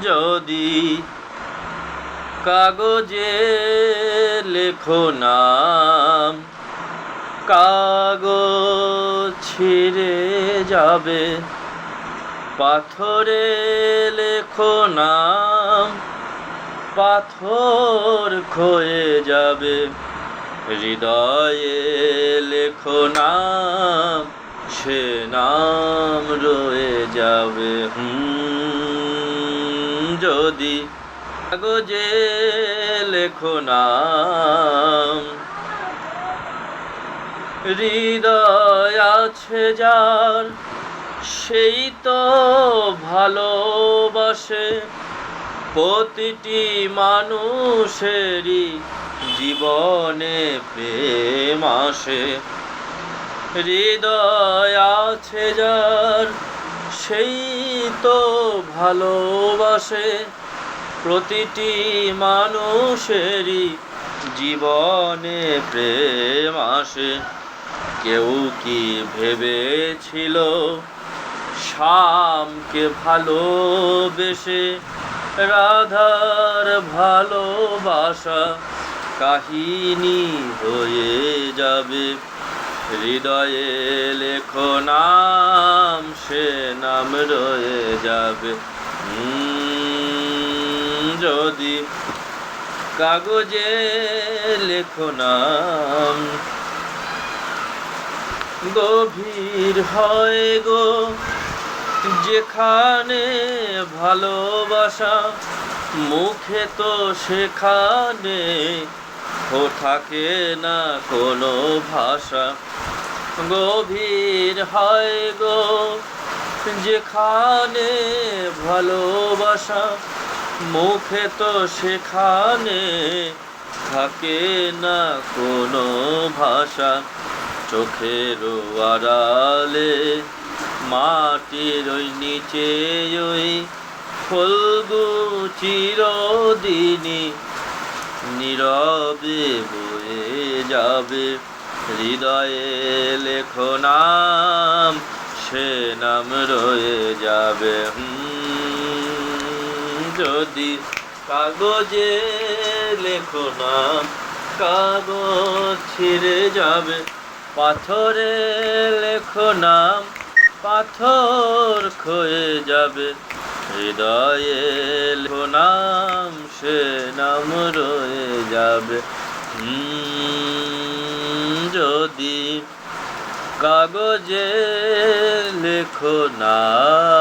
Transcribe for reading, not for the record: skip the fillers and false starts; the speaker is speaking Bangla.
যদি কাগজে লেখো নাম, কাগজ ছিঁড়ে যাবে। পাথরে লেখো নাম, পাথর ক্ষয়ে যাবে। হৃদয়ে লেখো নাম, সে নাম রয়ে যাবে। যদি কাগজে লেখো নাম, হৃদয় আছে যার সেই তো ভালোবাসে। প্রতিটি মানুষেরই জীবনে প্রেম আসে। হৃদয় আছে যার সেই তো ভালোবাসে। প্রতিটি মানুষেরই জীবনে প্রেম আসে। কেউ কি ভেবেছিল শ্যামকে ভালোবেসে রাধার ভালোবাসা কাহিনী হয়ে যাবে। হৃদয়ে লেখো নাম, সে নাম রয়ে যাবে। যদি কাগজে লেখো নাম, গভীর হয় গো যেখানে ভালোবাসা, মুখে তো সেখানে থাকে না কোনো ভাষা। গভীর হয় গো যেখানে ভালোবাসা, মুখে তো সেখানে থাকে না কোনো ভাষা। চোখের আড়ালে মাটির ওই নিচে ওই ফলগু চিরদিনই নীরবে বয়ে যাবে। হৃদয়ে লেখো নাম, সে নাম রয়ে যাবে। যদি কাগজে লেখো নাম, কাগজ ছিঁড়ে যাবে। পাথরে লেখো নাম, পাথর ক্ষয়ে যাবে। হৃদয়ে লেখো নাম, সে নাম রয়ে যাবে। যদি কাগজে লেখো নাম।